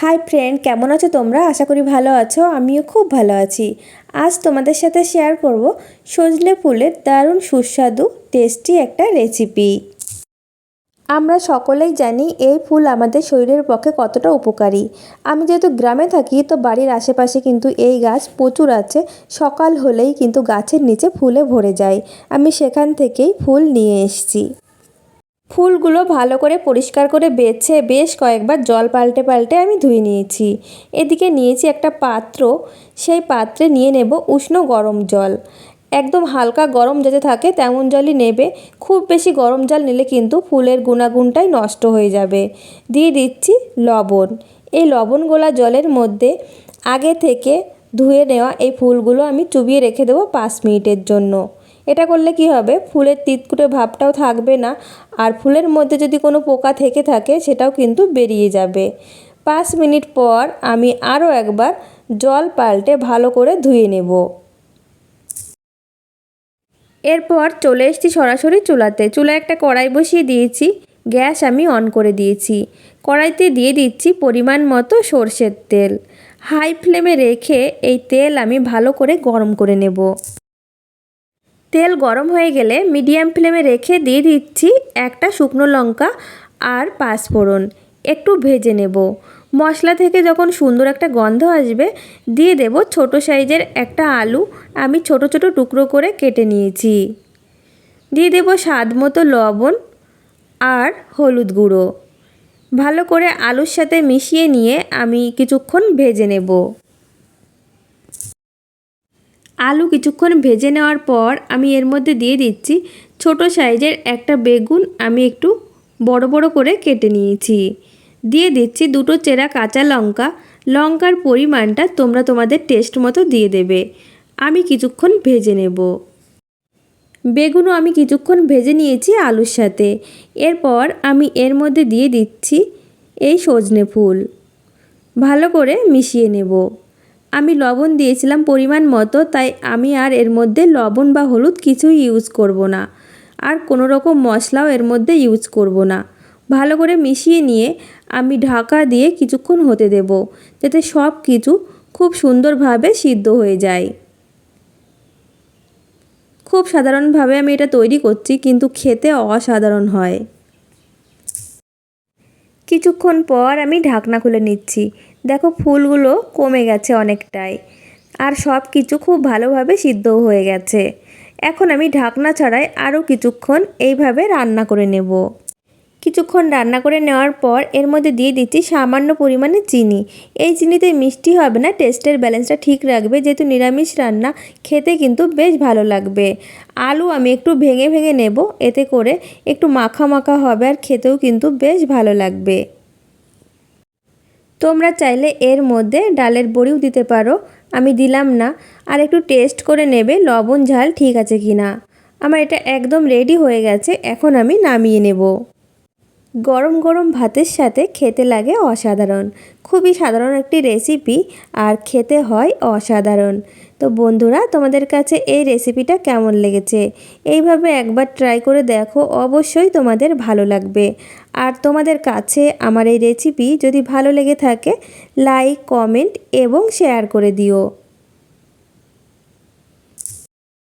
Hi friend, কেমন আছো তোমরা? আশা করি ভালো আছো। আমিও খুব ভালো আছি। আজ তোমাদের সাথে শেয়ার করব সজনে ফুলের দারুণ সুস্বাদু টেস্টি একটা রেসিপি। আমরা সকলেই জানি এই ফুল আমাদের শরীরের পক্ষে কতটা উপকারী। আমি যেহেতু গ্রামে থাকি, তো বাড়ির আশেপাশে কিন্তু এই গাছ প্রচুর আছে। সকাল হলেই কিন্তু গাছের নিচে ফুলে ভরে যায়। আমি সেখান থেকেই ফুল নিয়ে এসেছি। ফুলগুলো ভালো করে পরিষ্কার করে বেছে বেশ কয়েকবার জল পাল্টে পাল্টে আমি ধুয়ে নিয়েছি। এদিকে নিয়েছি একটা পাত্র, সেই পাত্রে নিয়ে নেব উষ্ণ গরম জল। একদম হালকা গরম যাতে থাকে তেমন জলই নেবে। খুব বেশি গরম জল নিলে কিন্তু ফুলের গুণাগুণটাই নষ্ট হয়ে যাবে। দিয়ে দিচ্ছি লবণ। এই লবণ গোলা জলের মধ্যে আগে থেকে ধুয়ে নেওয়া এই ফুলগুলো আমি চুবিয়ে রেখে দেবো 5 মিনিটের জন্য। এটা করলে কি হবে, ফুলের তিতকুটে ভাবটাও থাকবে না, আর ফুলের মধ্যে যদি কোনো পোকা থেকে থাকে সেটাও কিন্তু বেরিয়ে যাবে। 5 মিনিট পর আমি আরও একবার জল পাল্টে ভালো করে ধুয়ে নেব। এরপর চলে এসেছি সরাসরি চুলাতে। চুলায় একটা কড়াই বসিয়ে দিয়েছি, গ্যাস আমি অন করে দিয়েছি। কড়াইতে দিয়ে দিচ্ছি পরিমাণ মতো সর্ষের তেল। হাই ফ্লেমে রেখে এই তেল আমি ভালো করে গরম করে নেব। তেল গরম হয়ে গেলে মিডিয়াম ফ্লেমে রেখে দিয়ে দিচ্ছি একটা শুকনো লঙ্কা আর 5 ফোড়ন। একটু ভেজে নেব। মশলা থেকে যখন সুন্দর একটা গন্ধ আসবে দিয়ে দেব ছোট সাইজের একটা আলু, আমি ছোট ছোট টুকরো করে কেটে নিয়েছি। দিয়ে দেব স্বাদ মতো লবণ আর হলুদ গুঁড়ো। ভালো করে আলুর সাথে মিশিয়ে নিয়ে আমি কিছুক্ষণ ভেজে নেব। আলু কিছুক্ষণ ভেজে নেওয়ার পর আমি এর মধ্যে দিয়ে দিচ্ছি ছোট সাইজের একটা বেগুন, আমি একটু বড় বড় করে কেটে নিয়েছি। দিয়ে দিচ্ছি দুটো চেরা কাঁচা লঙ্কা। লঙ্কার পরিমাণটা তোমরা তোমাদের টেস্ট মতো দিয়ে দেবে। আমি কিছুক্ষণ ভেজে নেব। বেগুনও আমি কিছুক্ষণ ভেজে নিয়েছি আলুর সাথে। এরপর আমি এর মধ্যে দিয়ে দিচ্ছি এই সজনে ফুল। ভালো করে মিশিয়ে নেব। আমি লবণ দিয়েছিলাম পরিমাণ মতো, তাই আমি আর এর মধ্যে লবণ বা হলুদ কিছুই ইউজ করব না, আর কোনো রকম মশলাও এর মধ্যে ইউজ করব না। ভালো করে মিশিয়ে নিয়ে আমি ঢাকা দিয়ে কিছুক্ষণ হতে দেব, যাতে সব কিছু খুব সুন্দরভাবে সিদ্ধ হয়ে যায়। খুব সাধারণভাবে আমি এটা তৈরি করছি, কিন্তু খেতে অসাধারণ হয়। কিছুক্ষণ পর আমি ঢাকনা খুলে নিচ্ছি। দেখো ফুলগুলো কমে গেছে অনেকটাই, আর সব কিছু খুব ভালোভাবে সিদ্ধও হয়ে গেছে। এখন আমি ঢাকনা ছাড়াই আরও কিছুক্ষণ এইভাবে রান্না করে নেব। কিছুক্ষণ রান্না করে নেওয়ার পর এর মধ্যে দিয়ে দিচ্ছি সামান্য পরিমাণে চিনি। এই চিনিতে মিষ্টি হবে না, টেস্টের ব্যালেন্সটা ঠিক রাখবে। যেহেতু নিরামিষ রান্না, খেতে কিন্তু বেশ ভালো লাগবে। আলু আমি একটু ভেঙে ভেঙে নেব, এতে করে একটু মাখা মাখা হবে আর খেতেও কিন্তু বেশ ভালো লাগবে। তোমরা চাইলে এর মধ্যে ডালের বড়িও দিতে পারো, আমি দিলাম না। আর একটু টেস্ট করে নেবে লবণ ঝাল ঠিক আছে কি না। আমার এটা একদম রেডি হয়ে গেছে। এখন আমি নামিয়ে নেব। গরম গরম ভাতের সাথে খেতে লাগে অসাধারণ। খুবই সাধারণ একটি রেসিপি, আর খেতে হয় অসাধারণ। তো বন্ধুরা, তোমাদের কাছে এই রেসিপিটা কেমন লেগেছে? এইভাবে একবার ট্রাই করে দেখো, অবশ্যই তোমাদের ভালো লাগবে। আর তোমাদের কাছে আমার এই রেসিপি যদি ভালো লেগে থাকে, লাইক, কমেন্ট এবং শেয়ার করে দিও।